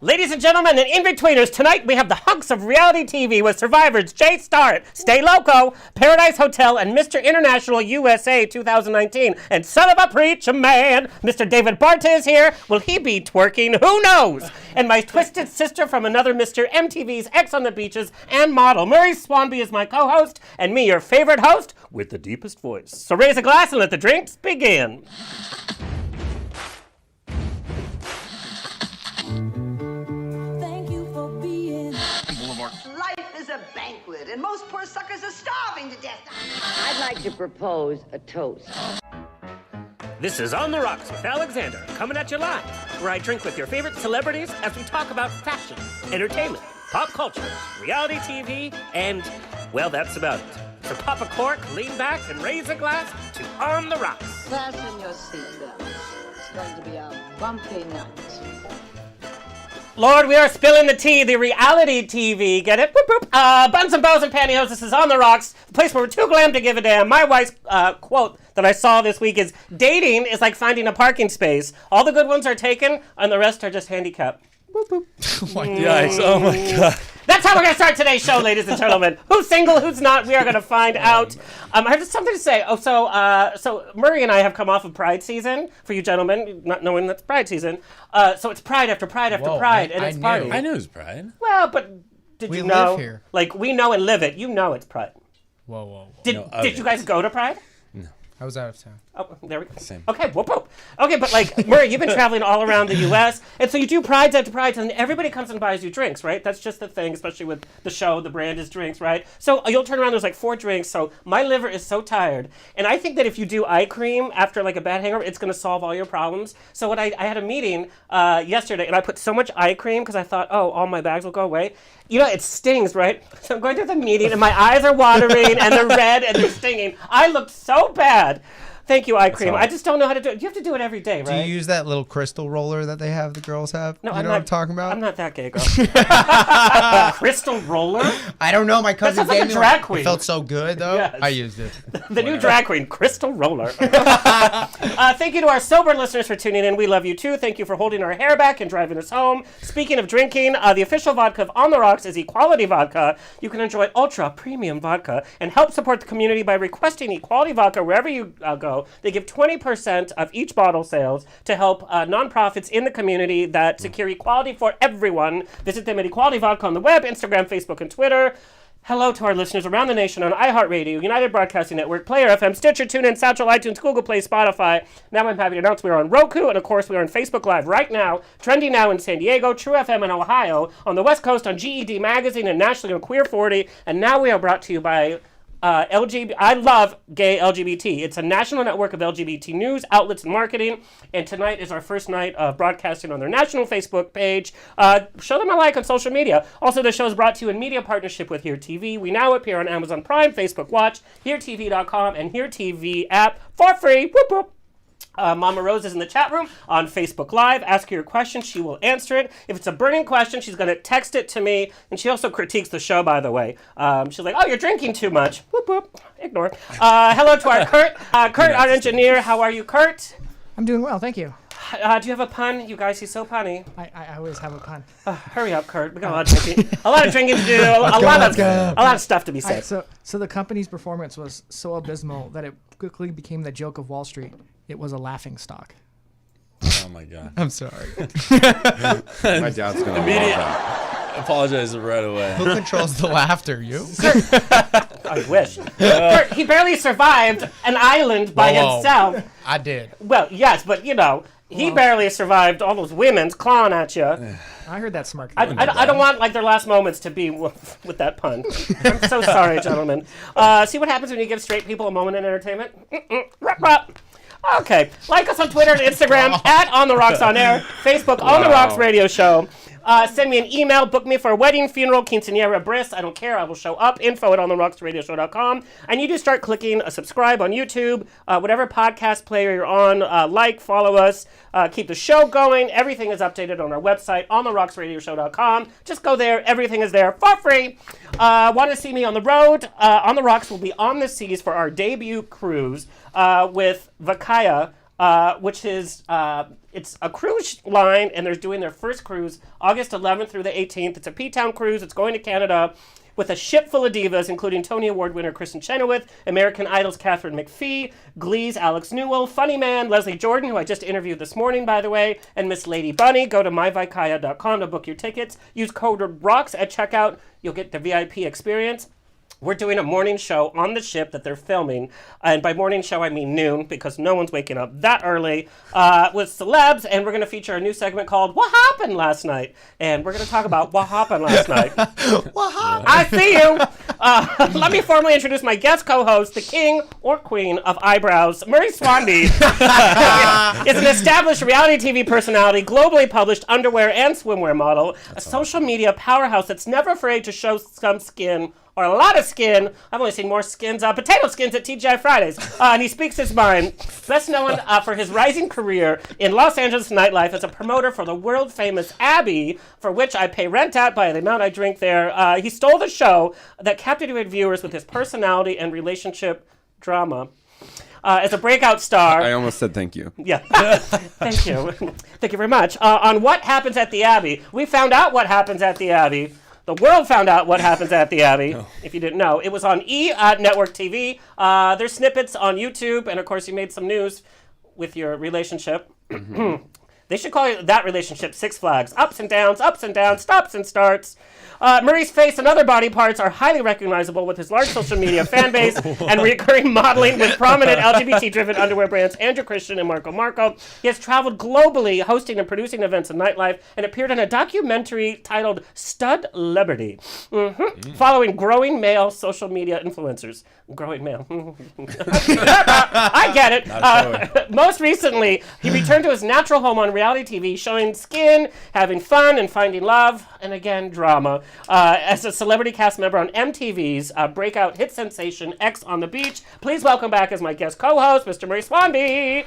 Ladies and gentlemen and in-betweeners, tonight we have the hunks of reality TV with survivors Jay Starr, Stay Loco, Paradise Hotel, and Mr. International USA 2019. And son of a preacher man, Mr. David Barta is here. Will he be twerking? Who knows? And my twisted sister from another Mr. MTV's X on the Beaches and model, Murray Swanby, is my co-host, and me, your favorite host, with the deepest voice. So raise a glass and let the drinks begin. Life is a banquet, and most poor suckers are starving to death. I'd like to propose a toast. This is On the Rocks with Alexander, coming at you live, where I drink with your favorite celebrities as we talk about fashion, entertainment, pop culture, reality TV, and, well, that's about it. So pop a cork, lean back, and raise a glass to On the Rocks. Fasten your seatbelts. It's going to be a bumpy night. Lord, we are spilling the tea, the reality TV, get it? Boop, boop. Buns and bows and pantyhose, this is On the Rocks, the place where we're too glam to give a damn. My wife's quote that I saw this week is, dating is like finding a parking space. All the good ones are taken, and the rest are just handicapped. Boop, boop. Oh my gosh, oh my god. That's how we're going to start today's show, ladies and gentlemen. Who's single, who's not, we are going to find out. I have just something to say. So Murray and I have come off of Pride season, for you gentlemen, not knowing that's Pride season. So it's Pride after Pride after Pride, and it's party. I knew it was Pride. Well, but did We you know? live here. Like, we know and live it. You know it's Pride. Whoa. Did you guys go to Pride? I was out of town. Oh, there we go. Same. Okay, whoop, whoop. Okay, but like, Murray, you've been traveling all around the U.S., and so you do Prides after Prides, and everybody comes and buys you drinks, right? That's just the thing, especially with the show, the brand is drinks, right? So you'll turn around, there's like 4 drinks, so my liver is so tired. And I think that if you do eye cream after like a bad hangover, it's going to solve all your problems. So what I had a meeting yesterday, and I put so much eye cream because I thought, oh, all my bags will go away. You know, it stings, right? So I'm going to the meeting, and my eyes are watering, and they're red, and they're stinging. I looked so bad. Thank you, eye cream. I just don't know how to do it. You have to do it every day, right? Do you use that little crystal roller that they have, the girls have? No, you I'm know not, what I'm talking about? I'm not that gay, girl. Crystal roller? I don't know. My cousin sounds like gave a me drag one. queen. It felt so good, though. Yes. I used it. The new drag queen, Crystal Roller. Thank you to our sober listeners for tuning in. We love you, too. Thank you for holding our hair back and driving us home. Speaking of drinking, the official vodka of On the Rocks is Equality Vodka. You can enjoy ultra premium vodka and help support the community by requesting Equality Vodka wherever you go. They give 20% of each bottle sales to help nonprofits in the community that secure equality for everyone. Visit them at Equality Vodka on the web, Instagram, Facebook, and Twitter. Hello to our listeners around the nation on iHeartRadio, United Broadcasting Network, Player FM, Stitcher, TuneIn, Satchel, iTunes, Google Play, Spotify. Now I'm happy to announce we are on Roku, and of course we are on Facebook Live right now, trending now in San Diego, True FM in Ohio, on the West Coast on GED Magazine, and nationally on Queer 40. And now we are brought to you by I love gay LGBT. It's a national network of LGBT news, outlets, and marketing. And tonight is our first night of broadcasting on their national Facebook page. Show them a like on social media. Also, the show is brought to you in media partnership with Here TV. We now appear on Amazon Prime, Facebook Watch, HereTV.com, and Here TV app for free. Whoop, whoop. Mama Rose is in the chat room on Facebook Live. Ask her your question. She will answer it. If it's a burning question, she's going to text it to me. And she also critiques the show, by the way. She's like, oh, you're drinking too much. Whoop, whoop. Ignore. Hello to our Kurt. Kurt, our engineer. How are you, Kurt? I'm doing well, thank you. Do you have a pun? You guys, he's so punny. I always have a pun. Hurry up, Kurt. We got a lot of drinking. A lot of drinking to do. A lot of stuff to be said. So the company's performance was so abysmal that it quickly became the joke of Wall Street. It was a laughing stock. Oh my god. I'm sorry. My dad's gonna love that. Apologize right away. Who controls the laughter? You? I wish. Kurt, he barely survived an island by himself. I did. Well, yes, but you know, he barely survived all those women's clawing at you. I heard that smirk. I don't want like their last moments to be with that pun. I'm so sorry, gentlemen. See what happens when you give straight people a moment in entertainment? Okay. Like us on Twitter and Instagram at On The Rocks On Air. Facebook On The Rocks Radio Show. Send me an email. Book me for a wedding, funeral, quinceañera, bris. I don't care. I will show up. info@ontherocksradioshow.com. And you do start clicking subscribe on YouTube. Whatever podcast player you're on, like, follow us. Keep the show going. Everything is updated on our website, ontherocksradioshow.com. Just go there. Everything is there for free. Want to see me on the road? On the Rocks will be on the seas for our debut cruise with Vakaya which is it's a cruise line, and they're doing their first cruise August 11th through the 18th. It's a P-Town cruise. It's going to Canada with a ship full of divas, including Tony Award winner Kristen Chenoweth, American Idol's Catherine McPhee, Glee's Alex Newell, Funny Man Leslie Jordan, who I just interviewed this morning, by the way, and Miss Lady Bunny. Go to myvikaya.com to book your tickets. Use code ROCKS at checkout. You'll get the VIP experience. We're doing a morning show on the ship that they're filming. And by morning show, I mean noon, because no one's waking up that early, with celebs. And we're going to feature a new segment called What Happened Last Night? And we're going to talk about what happened last night. What happened? I see you. Let me formally introduce my guest co-host, the king or queen of eyebrows, Murray Swanby. Is an established reality TV personality, globally published underwear and swimwear model, a social media powerhouse that's never afraid to show some skin, or a lot of skin. I've only seen more skins, potato skins at TGI Fridays. And he speaks his mind. Best known for his rising career in Los Angeles nightlife as a promoter for the world-famous Abbey, for which I pay rent at by the amount I drink there. He stole the show that captivated viewers with his personality and relationship drama. As a breakout star. I almost said thank you. Yeah. Thank you. Thank you very much. On What Happens at the Abbey. We found out what happens at the Abbey. The world found out what happens at the Abbey, if you didn't know. It was on Network TV. There's snippets on YouTube, and of course you made some news with your relationship. They should call it that relationship Six Flags. Ups and downs, stops and starts. Murray's face and other body parts are highly recognizable with his large social media fan base and recurring modeling with prominent LGBT-driven underwear brands Andrew Christian and Marco Marco. He has traveled globally, hosting and producing events in nightlife, and appeared in a documentary titled Stud Liberty, following growing male social media influencers. Growing male. I get it. Most recently, he returned to his natural home on reality TV, showing skin, having fun, and finding love, and again, drama. As a celebrity cast member on MTV's breakout hit sensation X on the Beach. Please welcome back as my guest co-host, Mr. Murray Swanby.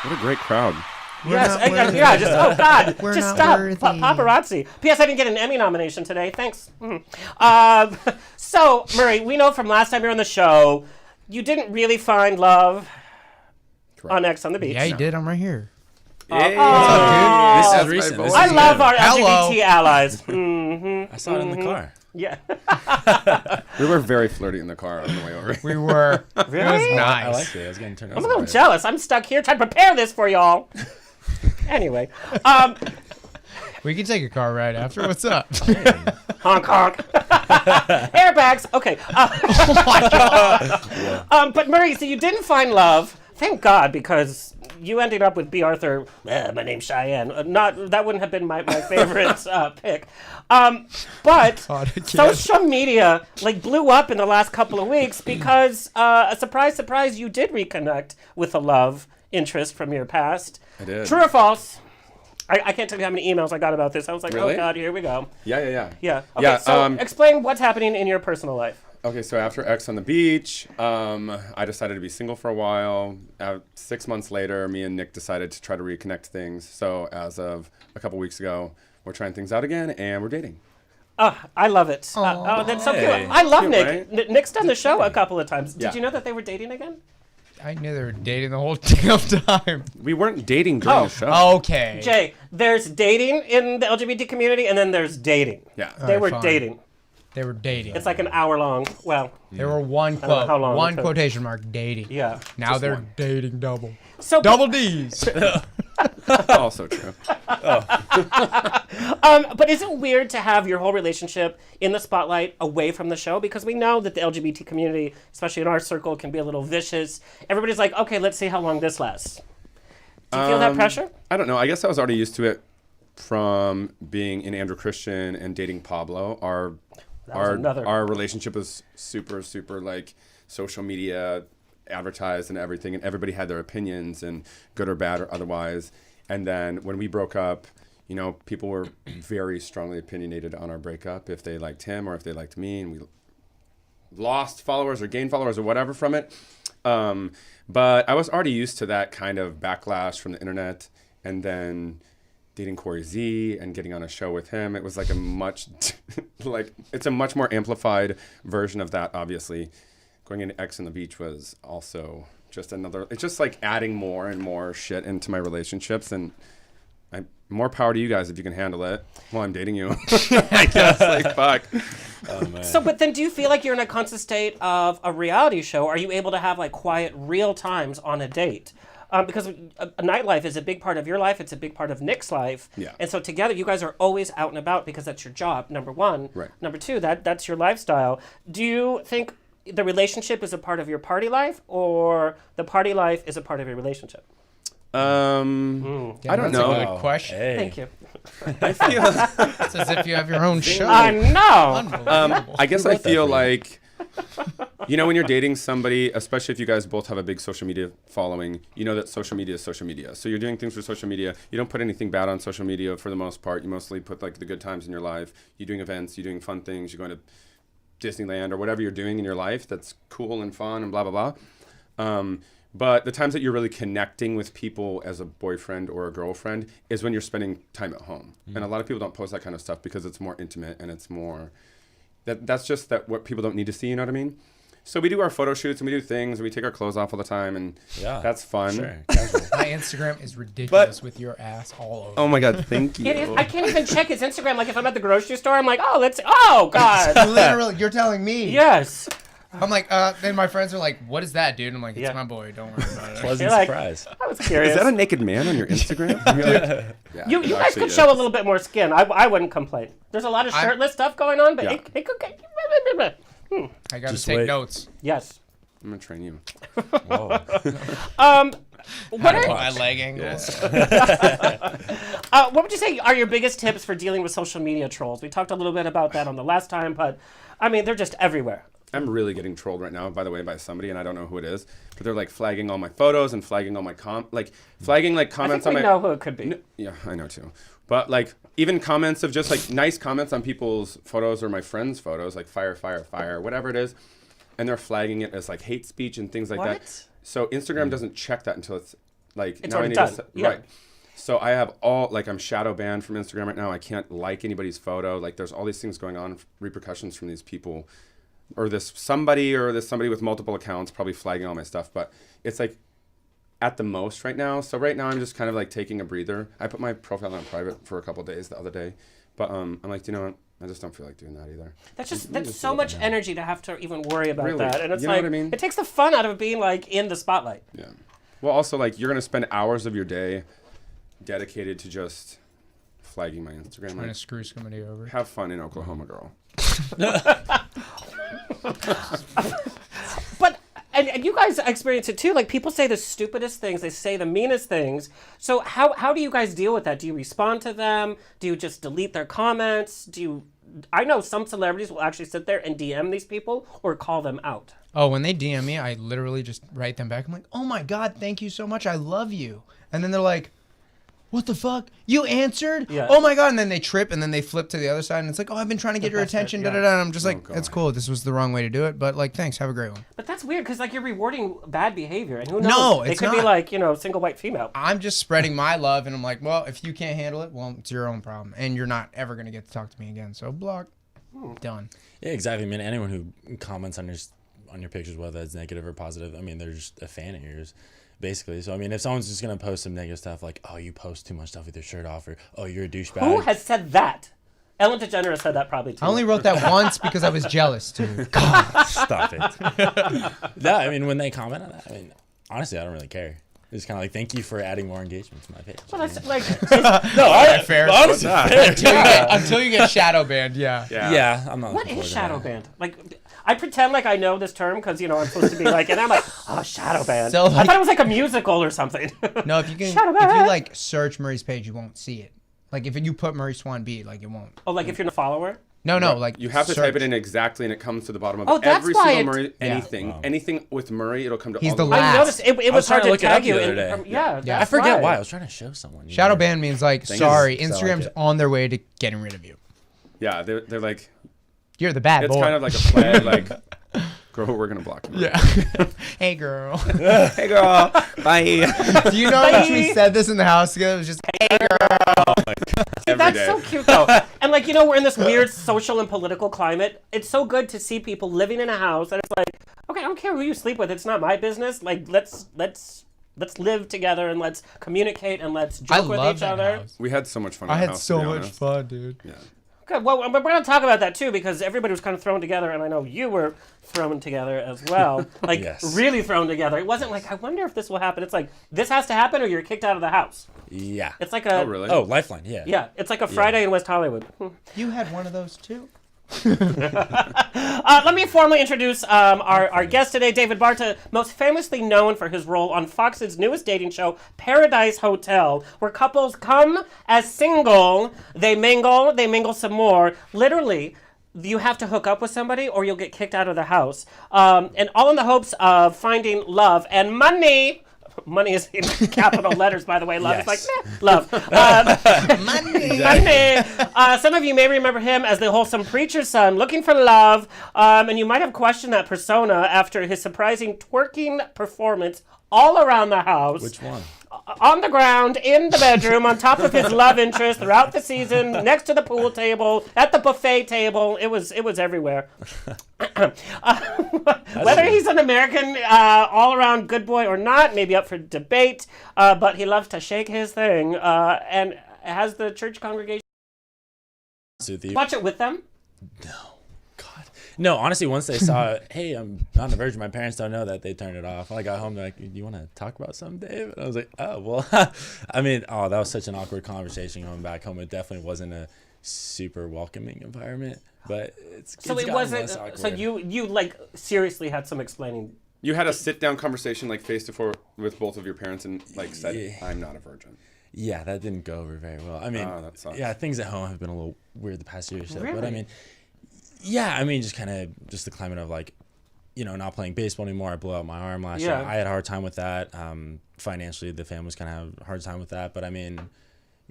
What a great crowd. Oh God, We're just not stop. worthy. Paparazzi. P.S. I didn't get an Emmy nomination today. Thanks. So, Murray, we know from last time you were on the show, you didn't really find love on X on the Beach. Yeah, you did. I'm right here. This is recent. This I is love good. our Hello. LGBT allies. I saw it in the car. Yeah. We were very flirty in the car on the way over. We were. Really? It was I nice. liked it. I was getting turned on. I'm a little jealous. I'm stuck here trying to prepare this for y'all. Anyway, We can take a car ride after. What's up? honk honk. Airbags. Okay. Oh my God. But Murray, so you didn't find love. Thank God, because you ended up with B. Arthur. My name's Cheyenne. That wouldn't have been my favorite pick. But God, I can't. social media blew up in the last couple of weeks because a surprise, you did reconnect with a love interest from your past. I did. True or false? I can't tell you how many emails I got about this. I was like, Really? oh God, here we go. Yeah. Yeah. Okay, Yeah, so explain what's happening in your personal life. Okay, so after X on the Beach, I decided to be single for a while. 6 months later, me and Nick decided to try to reconnect things. So as of a couple weeks ago, we're trying things out again, and we're dating. I love it. That's so cute. Hey. I love Cute, Nick. right? Nick's done the show a couple of times. Yeah. Did you know that they were dating again? I knew they were dating the whole damn time. We weren't dating during the show. Okay. Jay, there's dating in the LGBT community, and then there's dating. Yeah. They Alright, were fine. dating. They were dating. It's like an hour long. Well, They were one don't know how long quote, it took. quotation mark dating. yeah. Now Just they're one. dating double. So, Double D's. Also true. but is it weird to have your whole relationship in the spotlight away from the show? Because we know that the LGBT community, especially in our circle, can be a little vicious. Everybody's like, okay, let's see how long this lasts. Do you feel that pressure? I don't know. I guess I was already used to it from being in Andrew Christian and dating Pablo. Our relationship was super social media advertised and everything, and everybody had their opinions, and good or bad or otherwise. And then when we broke up, people were very strongly opinionated on our breakup, if they liked him or if they liked me, and we lost followers or gained followers or whatever from it. But I was already used to that kind of backlash from the internet, and then dating Corey Z and getting on a show with him. It was like it's a much more amplified version of that, obviously. going into X on the Beach was also just another. It's just like adding more and more shit into my relationships, and more power to you guys if you can handle it. Well, I'm dating you. I guess, like, fuck. Oh, man. So, but then do you feel like you're in a constant state of a reality show? Are you able to have like quiet, real times on a date? Because a nightlife is a big part of your life. It's a big part of Nick's life. Yeah. And so together, you guys are always out and about because that's your job, number one. Right. Number two, that's your lifestyle. Do you think the relationship is a part of your party life, or the party life is a part of your relationship? I don't know. That's a good question. Hey. Thank you. I feel. It's as if you have your own show. I know. I guess I feel like, when you're dating somebody, especially if you guys both have a big social media following, you know that social media is social media. So you're doing things for social media. You don't put anything bad on social media for the most part. You mostly put like the good times in your life. You're doing events. You're doing fun things. You're going to Disneyland or whatever you're doing in your life that's cool and fun and blah, blah, blah. But the times that you're really connecting with people as a boyfriend or a girlfriend is when you're spending time at home. And a lot of people don't post that kind of stuff because it's more intimate and it's more... That's just what people don't need to see, you know what I mean? So we do our photo shoots and we do things and we take our clothes off all the time and that's fun. Sure. Casual. My Instagram is ridiculous with your ass all over. Oh my God, thank you. It is, I can't even check his Instagram. Like if I'm at the grocery store, I'm like, oh God. Literally, you're telling me. Yes. I'm like, then my friends are like, what is that, dude? I'm like, it's Yeah. my boy. Don't worry about it. Pleasant You're like, surprise. I was curious. Is that a naked man on your Instagram? Yeah, You it guys actually could is. show a little bit more skin. I wouldn't complain. There's a lot of shirtless stuff going on, but Yeah. it could get... I gotta Just take wait. notes. Yes. I'm going to train you. Whoa. What are, My leg angles. what would you say are your biggest tips for dealing with social media trolls? We talked a little bit about that on the last time, but I mean, they're just everywhere. I'm really getting trolled right now, by the way, by somebody, and I don't know who it is. But they're like flagging all my photos and flagging all my flagging like I think comments we on my. know who it could be. No, yeah, I know too. But like even comments of just like nice comments on people's photos or my friends' photos, like fire, whatever it is, and they're flagging it as like hate speech and things like that. What? So Instagram doesn't check that until it's like It's now already I need done. to Yeah. right. So I have I'm shadow banned from Instagram right now. I can't like anybody's photo. Like there's all these things going on, repercussions from these people. Or this somebody with multiple accounts probably flagging all my stuff, but it's like at the most right now. So right now I'm just kind of like taking a breather. I put my profile on private for a couple of days the other day, but I'm like, you know what? I just don't feel like doing that either. That's so much energy to have to even worry about Really? that, and it's You know like what I mean? it takes the fun out of being like in the spotlight. Yeah. Well, also like you're gonna spend hours of your day dedicated to just flagging my Instagram. Trying to screw somebody over. Have fun in Oklahoma, girl. But and you guys experience it too. Like people say the stupidest things, they say the meanest things. So how do you guys deal with that? Do you respond to them? Do you just delete their comments? I know some celebrities will actually sit there and DM these people or call them out. Oh, when they DM me, I literally just write them back. I'm like, oh my God, thank you so much. I love you. And then they're like, what the fuck? You answered? Yeah. Oh my God. And then they trip and then they flip to the other side and it's like, oh, I've been trying to get your attention. yeah. Da, da, da. And I'm just like, God. it's cool. This was the wrong way to do it. But like, thanks. Have a great one. But that's weird because like you're rewarding bad behavior, and who knows? No, They it's could be not. like single white female. I'm just spreading my love. And I'm like, well, if you can't handle it, well, it's your own problem. And you're not ever going to get to talk to me again. So block. Done. Yeah, exactly. I mean, anyone who comments on your pictures, whether it's negative or positive, I mean, they're just a fan of yours, basically. So, I mean, if someone's just going to post some negative stuff like, oh, you post too much stuff with your shirt off, or, oh, you're a douchebag. Who has said that? Ellen DeGeneres said that probably too. I only wrote that once because I was jealous too. God. Stop it. Yeah, I mean, when they comment on that, I mean, honestly, I don't really care. It's kind of like, thank you for adding more engagement to my page. Well, that's like Fair. Honestly, Until you get shadow banned, yeah. yeah, I'm not. what looking is forward to shadow that. banned? Like I pretend like I know this term because I'm supposed to be like, and I'm like, oh, shadow banned. So, I like- thought it was like a musical or something. No, if you Shadow if you ban. like search Murray's page, you won't see it. Like if you put Murray Swan Beat, like it won't. Oh, like if you're a follower. No, like You have to search. type it in exactly, and it comes to the bottom of Oh, that's every why single it- Murray. Anything, anything with Murray, it'll come to He's all the the. last. I noticed it was was hard trying to to look it up tag you. the other in, day. yeah, Yeah. I that's forget why. why. I was trying to show someone. Shadow ban means like, Thank sorry, you. Instagram's So, on their way to getting rid of you. Yeah, they're like, You're the bad it's boy. kind of like a play, like, girl, we're gonna block you. yeah. Hey girl. Hey, girl, bye. Do you know that we said this in the house together? It was just, hey girl. Oh my Every That's day. so cute though. And like, we're in this weird social and political climate. It's so good to see people living in a house and it's like, okay, I don't care who you sleep with. It's not my business. Like, let's live together and let's communicate and let's I joke with love each that other. house. We had so much fun. I in the had house, so to be much honest. fun, dude. Yeah. Good. Well, we're going to talk about that too because everybody was kind of thrown together, and I know you were thrown together as well. Like, Yes. really thrown together. It wasn't like, I wonder if this will happen. It's like, this has to happen or you're kicked out of the house. Yeah. It's like a... Oh, really? Oh, Lifeline. Yeah. Yeah, it's like a Friday in West Hollywood. You had one of those too? Let me formally introduce our guest today, David Barta, most famously known for his role on Fox's newest dating show, Paradise Hotel, where couples come as single, they mingle some more. Literally, you have to hook up with somebody or you'll get kicked out of the house. And all in the hopes of finding love and money. Money is in capital letters, by the way. Love is like, meh, love. Money. Some of you may remember him as the wholesome preacher's son, looking for love. And you might have questioned that persona after his surprising twerking performance all around the house. Which one? On the ground, in the bedroom, on top of his love interest throughout the season, next to the pool table, at the buffet table. It was everywhere. Whether he's an American all-around good boy or not, maybe up for debate, but he loves to shake his thing and has the church congregation watch it with them. No, honestly, once they saw, hey, I'm not a virgin, my parents don't know that, they turned it off. When I got home, they're like, do you want to talk about something, Dave? And I was like, oh, well, I mean, that was such an awkward conversation going back home. It definitely wasn't a super welcoming environment, but So it wasn't, so you like seriously had some explaining. You had a sit-down conversation, like face-to-face with both of your parents and like said, I'm not a virgin. Yeah, that didn't go over very well. I mean, that sucks. yeah, things at home have been a little weird the past year or so, Really? but I mean, yeah, I mean, just the climate of like, not playing baseball anymore. I blew out my arm last year. I had a hard time with that. Financially, the family was kind of having a hard time with that. But I mean,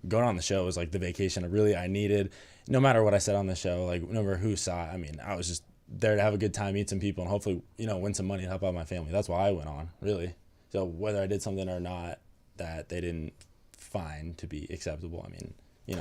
going on the show was like the vacation I needed. No matter what I said on the show, like no matter who saw it, I mean, I was just there to have a good time, meet some people, and hopefully, win some money to help out my family. That's why I went on, really. So whether I did something or not that they didn't find to be acceptable, I mean,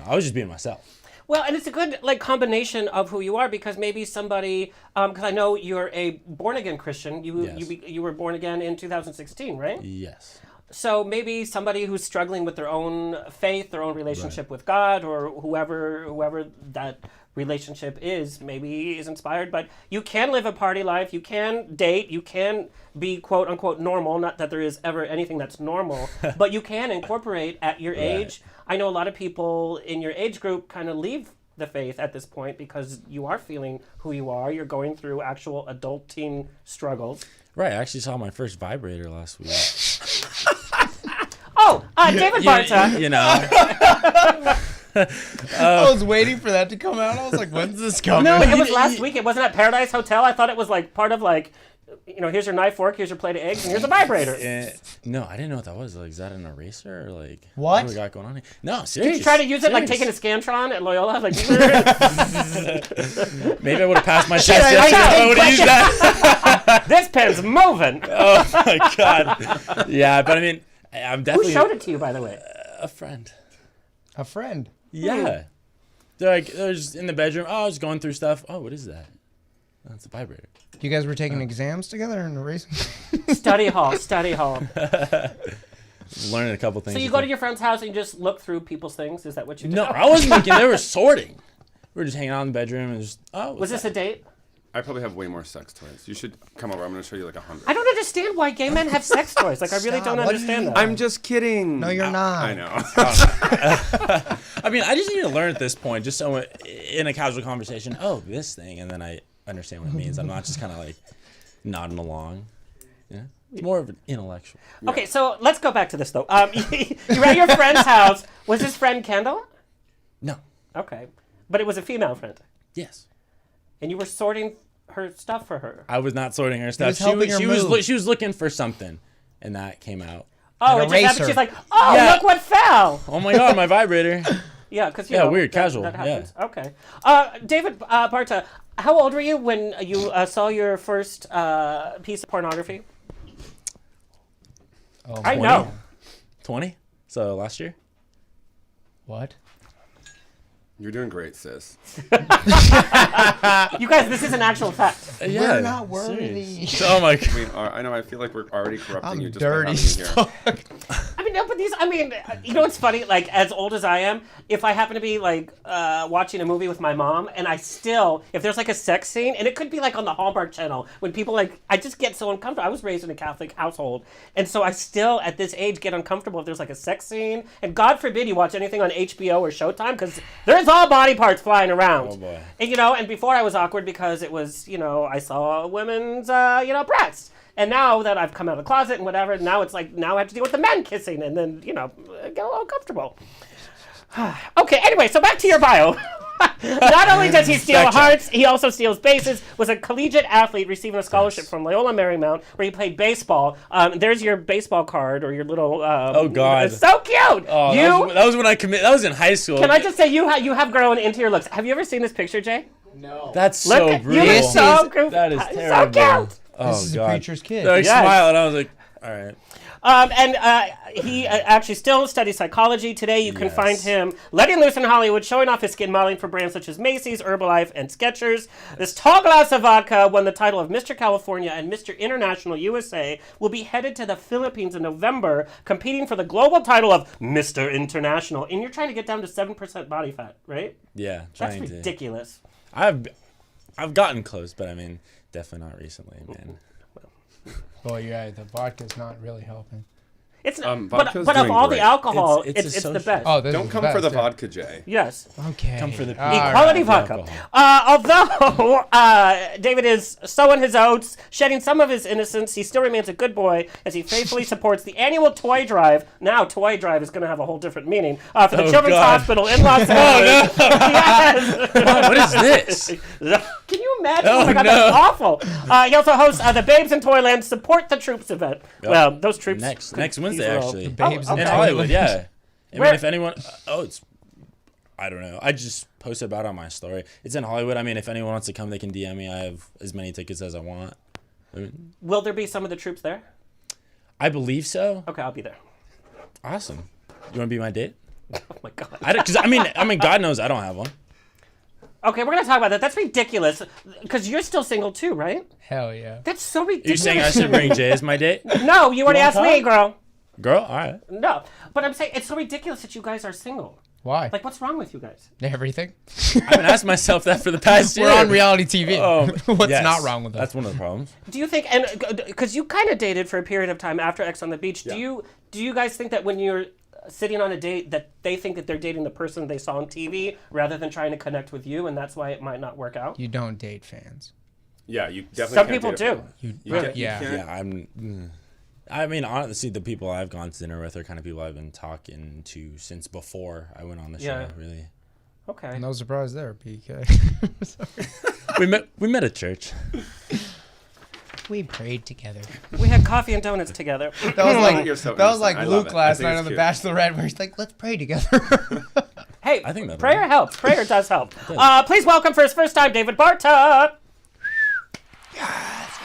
I was just being myself. Well, and it's a good combination of who you are because maybe somebody, because I know you're a born again Christian. You were born again in 2016, right? Yes. So maybe somebody who's struggling with their own faith, their own relationship with God, or whoever that relationship is, maybe is inspired. But you can live a party life. You can date. You can be quote unquote normal. Not that there is ever anything that's normal, but you can incorporate at your age. I know a lot of people in your age group kind of leave the faith at this point because you are feeling who you are. You're going through actual adulting struggles. Right. I actually saw my first vibrator last week. David Barta. I was waiting for that to come out. I was like, when's this coming? No, it was last week. It wasn't at Paradise Hotel. I thought it was like part of like, here's your knife, fork, here's your plate of eggs, and here's a vibrator. No, I didn't know what that was. Like, is that an eraser or like what do we got going on here? No, Did seriously. you try to use it like taking a Scantron at Loyola? Like, maybe I would have passed my test yesterday. I would have used that. This pen's moving. Oh my god. Yeah, but I mean, I'm definitely. Who showed it to you, by the way? A friend. A friend. Yeah. They're just in the bedroom. Oh, I was going through stuff. Oh, what is that? Oh, it's a vibrator. You guys were taking exams together in the race? Study hall. Learning a couple things. So you go to your friend's house and you just look through people's things? Is that what you do? No, I wasn't looking. They were sorting. We were just hanging out in the bedroom and just, Was this a date? I probably have way more sex toys. You should come over. I'm going to show you like 100. I don't understand why gay men have sex toys. Like, I really don't understand that. I'm just kidding. No, you're not. I know. I mean, I just need to learn at this point, just so in a casual conversation, this thing, and then I understand what it means. I'm not just kind of like nodding along. Yeah, it's more of an intellectual. Yeah. Okay, so let's go back to this though. You were at your friend's house. Was his friend Kendall? No. Okay, but it was a female friend. Yes. And you were sorting her stuff for her. I was not sorting her stuff. She was looking for something, and that came out. Oh, it just happened. She's like, look what fell. Oh my god, my vibrator. Yeah, because weird, casual. That happens. Yeah. Okay. David Barta, how old were you when you saw your first piece of pornography? Oh, I know. 20. So last year. What? You're doing great, sis. You guys, this is an actual fact. We're not worthy. Oh my god. I mean, I know. I feel like we're already corrupting I'm you just dirty by having you here. I mean, no, but these, I mean, you know what's funny? Like, as old as I am, if I happen to be, like, watching a movie with my mom, and I still, if there's, like, a sex scene, and it could be, like, on the Hallmark Channel, when people, like, I just get so uncomfortable. I was raised in a Catholic household, and so I still, at this age, get uncomfortable if there's, like, a sex scene, and God forbid you watch anything on HBO or Showtime, because there's all body parts flying around. Oh, boy. And, you know, and before I was awkward because it was, you know, I saw women's, you know, breasts. And now that I've come out of the closet and whatever, now it's like, now I have to deal with the men kissing and then, you know, get a little comfortable. Okay, anyway, so back to your bio. Not only does he steal hearts, he also steals bases, was a collegiate athlete receiving a scholarship from Loyola Marymount where he played baseball. There's your baseball card or your little... Oh, God. It's so cute! Oh, that was when I committed. That was in high school. Can I just say, you have grown into your looks. Have you ever seen this picture, Jay? No. That's so brutal. You look so goofy. That is So terrible. cute! Oh, This is God. a preacher's kid. I Yes. smiled and I was like, all right. He actually still studies psychology. Today you can Yes. find him letting loose in Hollywood, showing off his skin modeling for brands such as Macy's, Herbalife, and Skechers. This tall glass of vodka won the title of Mr. California and Mr. International USA, will be headed to the Philippines in November, competing for the global title of Mr. International. And you're trying to get down to 7% body fat, right? Yeah, That's trying to. ridiculous. I've gotten close, but I mean, definitely not recently, man. Well, yeah, the vodka's not really helping. It's not, vodka's but of doing all the great. alcohol, It's it's a the social- best. Oh, this Don't is come the for the best, yeah. vodka, Jay. Yes. Okay. Come for the All Equality right. vodka. Although David is sowing his oats, shedding some of his innocence, he still remains a good boy as he faithfully supports the annual toy drive. Now, toy drive is going to have a whole different meaning for the Oh, Children's God. Hospital in Los Angeles. Yes. What is this? Can you imagine? Oh, my God, no. that's awful. He also hosts the Babes in Toyland Support the Troops event. Yep. Well, those troops. Next these Wednesday, are all- actually. Babes Oh, in In okay. Hollywood, yeah. I Where- mean, if anyone, I don't know. I just posted about it on my story. It's in Hollywood. I mean, if anyone wants to come, they can DM me. I have as many tickets as I want. I mean, Will there be some of the troops there? I believe so. Okay, I'll be there. Awesome. You want to be my date? Oh my God. Because I mean, God knows I don't have one. Okay, we're gonna talk about that. That's ridiculous. Because you're still single too, right? Hell yeah. That's so You're ridiculous. saying I should bring Jay as my date? No, you already wanna asked me, come? girl. Girl, all right. No, but I'm saying it's so ridiculous that you guys are single. Why? Like, what's wrong with you guys? Everything. I haven't asked myself that for the past year. We're on reality TV. What's Yes. not wrong with us? That's one of the problems. Do you think, and because you kind of dated for a period of time after X on the Beach, do you guys think that when you're sitting on a date that they think that they're dating the person they saw on TV rather than trying to connect with you, and that's why it might not work out? You don't date fans. Yeah, you definitely. Some can't people date a do. fan. You, Yeah. yeah. I mean, honestly, the people I've gone to dinner with are kind of people I've been talking to since before I went on the show. Yeah. Really, Okay. No surprise there, PK. we met at church. We prayed together. We had coffee and donuts together. That was like You're so that was innocent. like I love Luke it. I last think night it's on The cute. Bachelorette, where he's like, "Let's pray together." Hey, I think that prayer works. helps. Prayer does help. Please welcome for his first time, David Barta.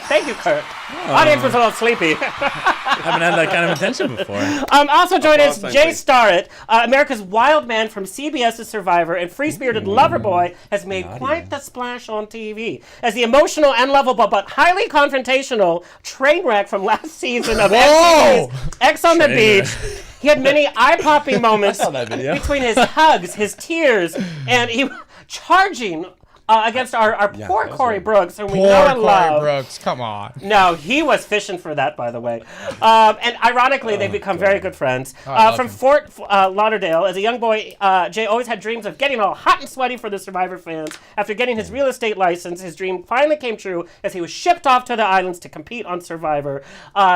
Thank you, Kurt. Audience was a little sleepy. Haven't had that kind of attention before. Also joining us, Applause, Jay thank Starrett, America's wild man from CBS's Survivor and free-spirited lover boy, has made quite the splash on TV as the emotional and lovable but highly confrontational train wreck from last season of MTV's X on the Train Beach. He had many eye-popping moments that video. between his hugs, his tears, and he charging against our poor that was Corey good. Brooks, whom we Poor know and Corey love. Brooks, come on. No, he was fishing for that, by the way. And ironically, they've become very good friends. I love From him. Fort Lauderdale, as a young boy, Jay always had dreams of getting all hot and sweaty for the Survivor fans. After getting his real estate license, his dream finally came true as he was shipped off to the islands to compete on Survivor.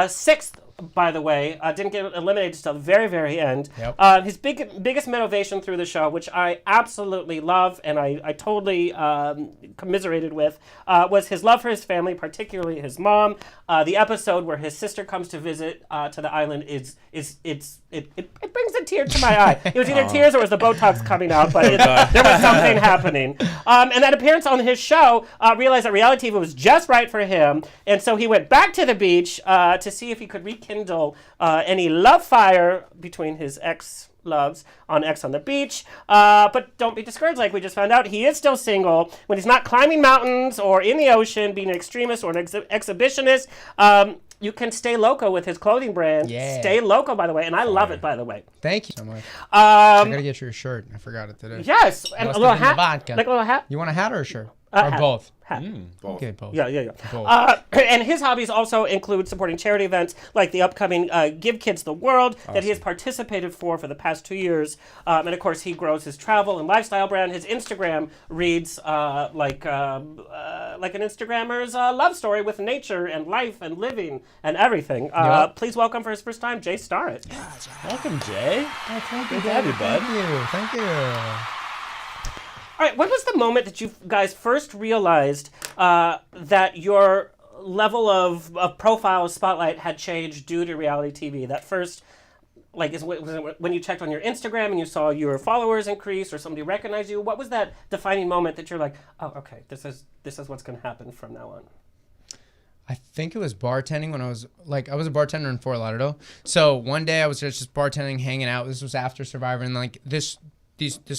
Sixth, by the way, didn't get eliminated until the very, very end. Yep. His biggest motivation through the show, which I absolutely love and I totally commiserated with, was his love for his family, particularly his mom. The episode where his sister comes to visit to the island it brings a tear to my eye. It was either tears or it was the Botox coming out, but there was something happening. And that appearance on his show realized that reality TV was just right for him, and so he went back to the beach to see if he could rekindle any love fire between his ex loves on X on the Beach. But don't be discouraged, like we just found out. He is still single. When he's not climbing mountains or in the ocean, being an extremist or an exhibitionist, you can stay loco with his clothing brand. Yeah. Stay loco, by the way. And I love it, by the way. Thank you so much. I gotta get you a shirt. I forgot it today. Yes. And a Lost little it in the hat. vodka. Like a little hat. You want a hat or a shirt? Or Hat. both? Hat. Both. Okay, both. Yeah. Both. And his hobbies also include supporting charity events like the upcoming Give Kids the World that he has participated for the past 2 years. And of course, he grows his travel and lifestyle brand. His Instagram reads like an Instagrammer's love story with nature and life and living and everything. Please welcome for his first time, Jay Starrett. Welcome, Jay. Thank Good to have you, bud. Thank you. All right, when was the moment that you guys first realized that your level of profile spotlight had changed due to reality TV? That first, was it when you checked on your Instagram and you saw your followers increase or somebody recognized you? What was that defining moment that you're like, oh, okay, this is what's going to happen from now on? I think it was bartending when I was a bartender in Fort Lauderdale. So one day I was just bartending, hanging out. This was after Survivor, and this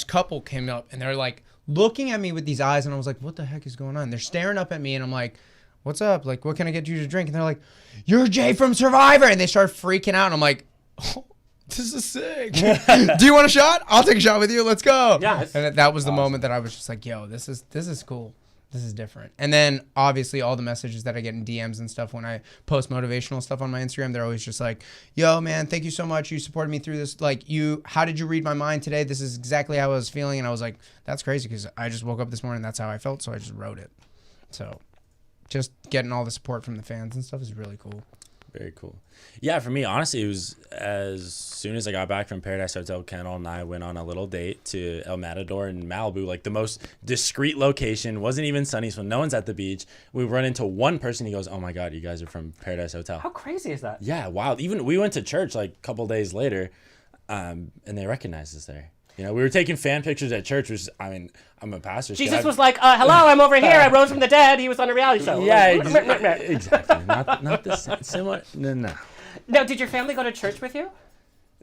couple came up and they're like looking at me with these eyes, and I was like, what the heck is going on? They're staring up at me, and I'm like, what's up? Like, what can I get you to drink? And they're like, you're Jay from Survivor. And they start freaking out, and I'm like, oh, this is sick. Do you want a shot? I'll take a shot with you. Let's go. Yes. And that was the moment that I was just like, yo, this is cool. This is different. And then obviously all the messages that I get in DMs and stuff when I post motivational stuff on my Instagram, they're always just like, yo, man, thank you so much. You supported me through this. Like, how did you read my mind today? This is exactly how I was feeling. And I was like, that's crazy because I just woke up this morning. That's how I felt. So I just wrote it. So just getting all the support from the fans and stuff is really cool. Very cool. Yeah, for me, honestly, it was as soon as I got back from Paradise Hotel, Kendall and I went on a little date to El Matador in Malibu, like the most discreet location. Wasn't even sunny, so no one's at the beach. We run into one person. He goes, oh, my God, you guys are from Paradise Hotel. How crazy is that? Yeah, wild. Even we went to church like a couple days later, and they recognized us there. You know, we were taking fan pictures at church, which, I mean, I'm a pastor. Jesus was like, hello, I'm over here. I rose from the dead. He was on a reality show. Yeah, Like, exactly. Not the same. Similar. No. Now, did your family go to church with you?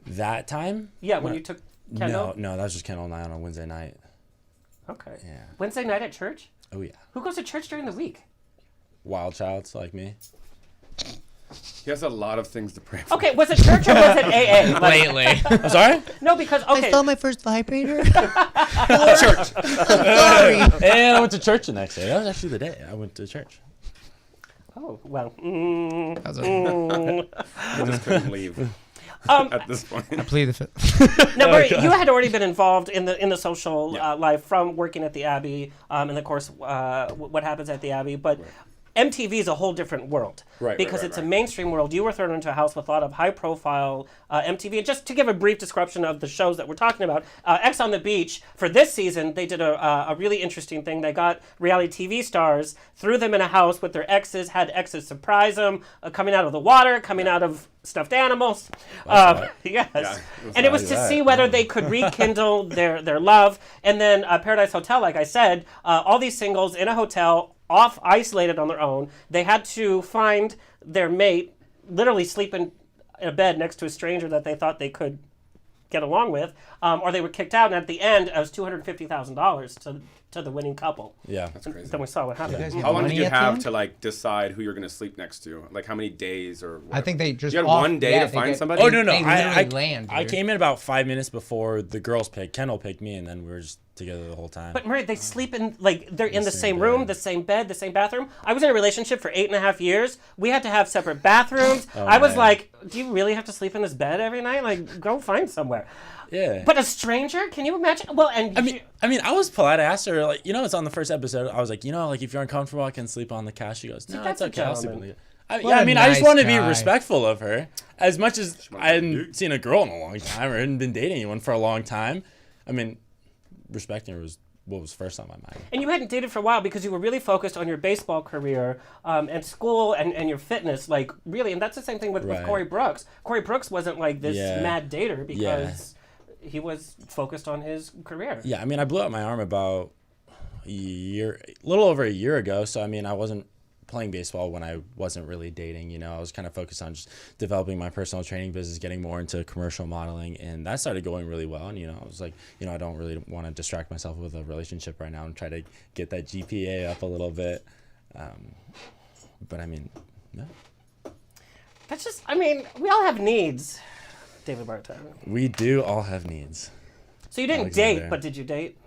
That time? Yeah, when you took Kendall? No, that was just Kendall and I on a Wednesday night. Okay. Yeah. Wednesday night at church? Oh, yeah. Who goes to church during the week? Wild childs like me. He has a lot of things to pray for. Okay, was it church or was it AA? Lately. I'm sorry? No, because, okay. I saw my first vibrator. Church. Sorry. And I went to church the next day. That was actually the day I went to church. Oh, well. He just couldn't leave at this point. I plead the fifth. Now, Murray, you had already been involved in the social life from working at the Abbey, and of course, what happens at the Abbey. But MTV is a whole different world, because it's a mainstream world. You were thrown into a house with a lot of high-profile MTV. And just to give a brief description of the shows that we're talking about, X on the Beach, for this season, they did a really interesting thing. They got reality TV stars, threw them in a house with their exes, had exes surprise them, coming out of the water, coming out of stuffed animals. Yes. Yeah, And it was to see whether they could rekindle their love. And then Paradise Hotel, like I said, all these singles in a hotel, isolated on their own. They had to find their mate, literally sleep in a bed next to a stranger that they thought they could get along with, or they were kicked out. And at the end, it was $250,000 to the winning couple. Yeah. That's crazy. Then we saw what happened. guys How long did money you at the have end? to like decide who you're gonna sleep next to? Like how many days or? Whatever? I think they just You had off- one day yeah, to they find get- somebody. Oh, no. They I literally land, I dude. came in about 5 minutes before the girls picked. Kendall picked me, and then we were just together the whole time. But Murray, they sleep in, like, they're in the same same room, bed. the same bed, the same bathroom. I was in a relationship for 8.5 years. We had to have separate bathrooms. I was man. like, do you really have to sleep in this bed every night? Like, go find somewhere. Yeah. But a stranger? Can you imagine? Well, and I mean, I was polite. I asked her, like, it's on the first episode. I was like, like, if you're uncomfortable, I can sleep on the couch. She goes, no, that's it's a okay. I'll sleep on gentleman. the What a I just nice wanted to be guy. respectful of her. As much as I hadn't seen a girl in a long time or hadn't been dating anyone for a long time, I mean, respecting her was what was first on my mind. And you hadn't dated for a while because you were really focused on your baseball career and school and your fitness, like, really. And that's the same thing with Right. Corey Brooks. Corey Brooks wasn't like this Yeah. mad dater because he was focused on his career. Yeah, I mean, I blew out my arm about a little over a year ago. So, I mean, I wasn't playing baseball when I wasn't really dating. You know, I was kind of focused on just developing my personal training business, getting more into commercial modeling, and that started going really well. And, you know, I was like, you know, I don't really want to distract myself with a relationship right now and try to get that GPA up a little bit. But I mean, no. That's just, I mean, we all have needs, David Barta. We do all have needs. So you didn't date, but did you date?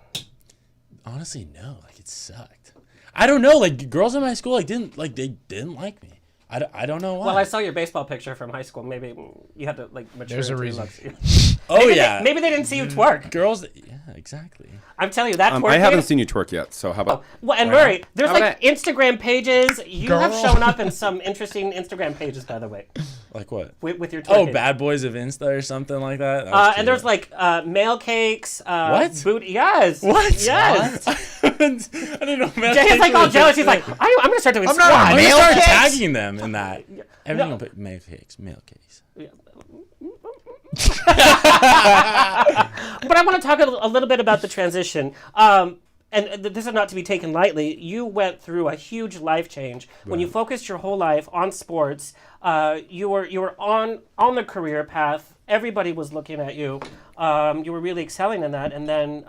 Honestly, no. Like, it sucked. I don't know. Like, girls in my school, like, they didn't like me. I don't know why. Well, I saw your baseball picture from high school. Maybe you had to, like, mature. There's a into reason. looks. Oh, maybe yeah. Maybe they didn't see you twerk. Girls, yeah, exactly. I'm telling you, that twerking. I haven't seen you twerk yet, so how about? Well, and Murray, there's Okay. like Instagram pages. You have shown up in some interesting Instagram pages, by the way, Like what? with your Oh, twerking. Bad Boys of Insta or something like that. That was And cute. there's like mail cakes. What? Booty. Yes. What? Yes. I didn't know. Jay is like all jealous. He's like, I'm gonna start doing I'm not squats. a I'm Mail gonna start cakes? tagging them in that. Everything will put mail cakes. But I want to talk a little bit about the transition. And this is not to be taken lightly. You went through a huge life change when you focused your whole life on sports. You were on the career path. Everybody was looking at you. You were really excelling in that, and then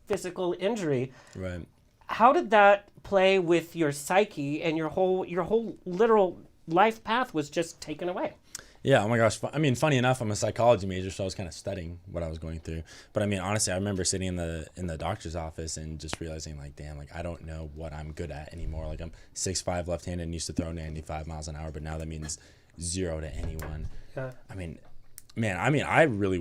physical injury. Right. How did that play with your psyche and your whole literal life path was just taken away? Yeah, oh my gosh. I mean, funny enough, I'm a psychology major, so I was kind of studying what I was going through. But I mean, honestly, I remember sitting in the doctor's office and just realizing, like, damn, like, I don't know what I'm good at anymore. Like, I'm 6'5", left-handed, and used to throw 95 miles an hour, but now that means 0 to anyone. Yeah. I mean, man, I really